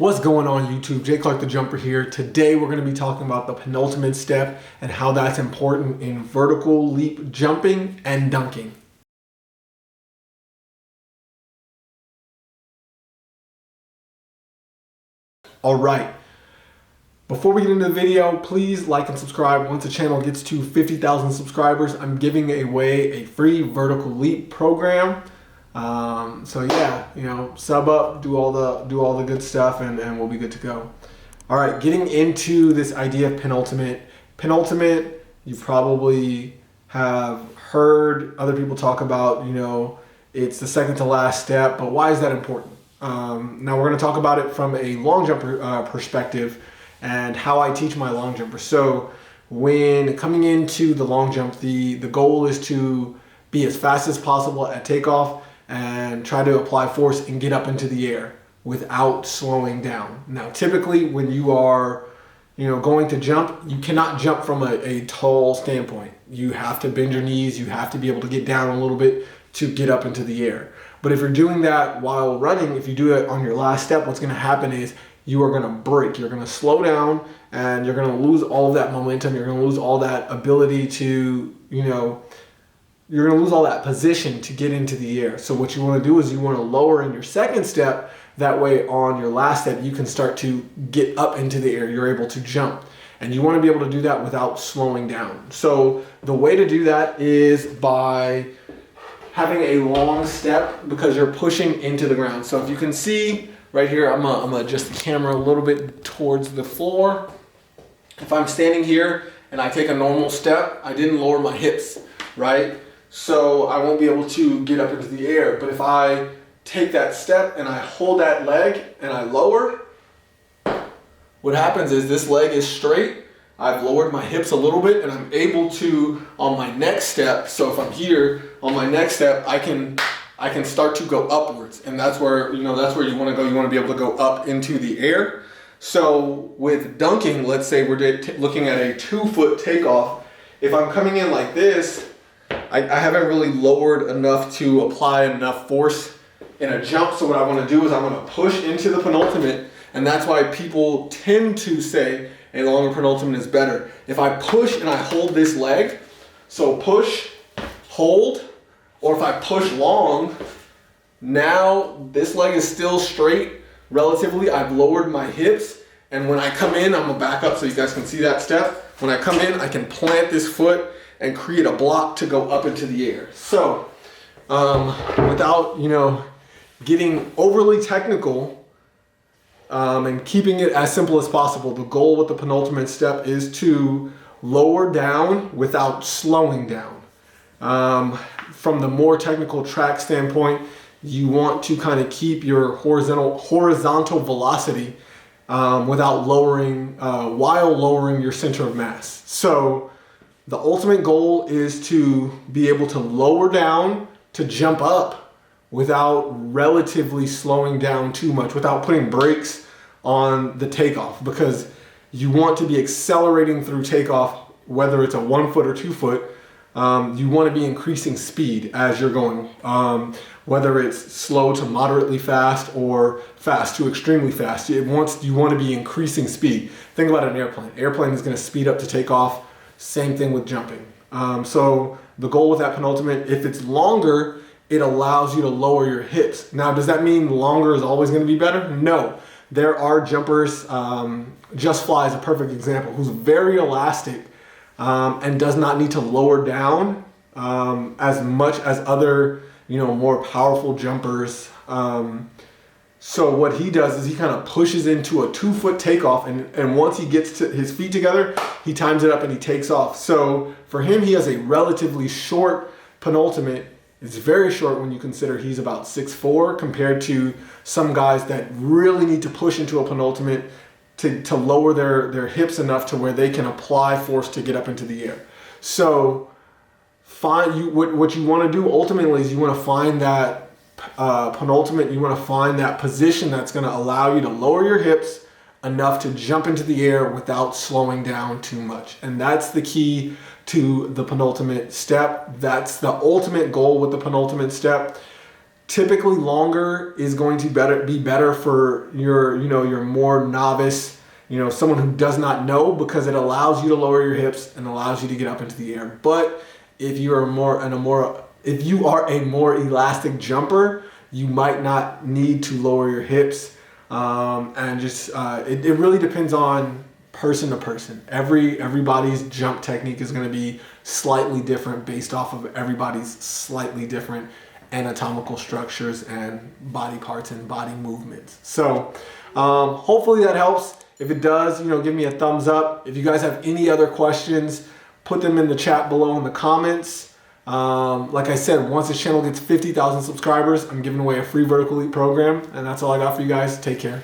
What's going on YouTube? JClarkTheJUMPER here. Today we're going to be talking about the penultimate step and how that's important in vertical leap jumping and dunking. Alright, before we get into the video, please like and subscribe. Once the channel gets to 50,000 subscribers, I'm giving away a free vertical leap program. So yeah, sub up, do all the good stuff, and we'll be good to go. All right, getting into this idea of penultimate. Penultimate, you probably have heard other people talk about, it's the second to last step, but why is that important? Now we're going to talk about it from a long jumper perspective and how I teach my long jumpers. So when coming into the long jump, the goal is to be as fast as possible at takeoff and try to apply force and get up into the air without slowing down. Now, typically when you are, going to jump, you cannot jump from a tall standpoint. You have to bend your knees. You have to be able to get down a little bit to get up into the air. But if you're doing that while running, if you do it on your last step, what's going to happen is you are going to break. You're going to slow down and you're going to lose all of that momentum. You're going to lose all that ability to, you're going to lose all that position to get into the air. So what you want to do is you want to lower in your second step. That way on your last step, you can start to get up into the air. You're able to jump. And you want to be able to do that without slowing down. So the way to do that is by having a long step because you're pushing into the ground. So if you can see right here, I'm gonna adjust the camera a little bit towards the floor. If I'm standing here and I take a normal step, I didn't lower my hips, right? So I won't be able to get up into the air. But if I take that step and I hold that leg and I lower, what happens is this leg is straight. I've lowered my hips a little bit and I'm able to, on my next step, so if I'm here, on my next step, I can start to go upwards. And that's where, that's where you want to go. You want to be able to go up into the air. So with dunking, let's say we're looking at a 2-foot takeoff. If I'm coming in like this, I haven't really lowered enough to apply enough force in a jump. So what I want to do is I'm going to push into the penultimate. And that's why people tend to say a longer penultimate is better. If I push and I hold this leg, so push, hold, or if I push long, now this leg is still straight relatively. I've lowered my hips. And when I come in, I'm gonna back up so you guys can see that step. When I come in, I can plant this foot and create a block to go up into the air. So without, getting overly technical and keeping it as simple as possible, the goal with the penultimate step is to lower down without slowing down. From the more technical track standpoint, you want to kind of keep your horizontal velocity without lowering, while lowering your center of mass. So the ultimate goal is to be able to lower down to jump up without relatively slowing down too much, without putting brakes on the takeoff, because you want to be accelerating through takeoff, whether it's a 1-foot or 2-foot. You want to be increasing speed as you're going, whether it's slow to moderately fast or fast to extremely fast. You want to be increasing speed. Think about an airplane. Airplane is going to speed up to take off. Same thing with jumping. So the goal with that penultimate, if it's longer, it allows you to lower your hips. Now, does that mean longer is always going to be better? No. There are jumpers, Just Fly is a perfect example, who's very elastic and does not need to lower down as much as other, more powerful jumpers. So what he does is he kind of pushes into a 2-foot takeoff, and once he gets to his feet together, he times it up and he takes off. So for him, he has a relatively short penultimate. It's very short when you consider he's about 6'4", compared to some guys that really need to push into a penultimate to lower their hips enough to where they can apply force to get up into the air. So what you want to do ultimately is you want to find that penultimate, you want to find that position that's going to allow you to lower your hips enough to jump into the air without slowing down too much. And that's the key to the penultimate step. That's the ultimate goal with the penultimate step. Typically longer is going to be better for your, your more novice, someone who does not know, because it allows you to lower your hips and allows you to get up into the air. But if you are if you are a more elastic jumper, you might not need to lower your hips. And just it really depends on person to person. Everybody's jump technique is going to be slightly different based off of everybody's slightly different anatomical structures and body parts and body movements. So hopefully that helps. If it does, give me a thumbs up. If you guys have any other questions, put them in the chat below in the comments. Like I said, once this channel gets 50,000 subscribers, I'm giving away a free vertical leap program, and that's all I got for you guys. Take care.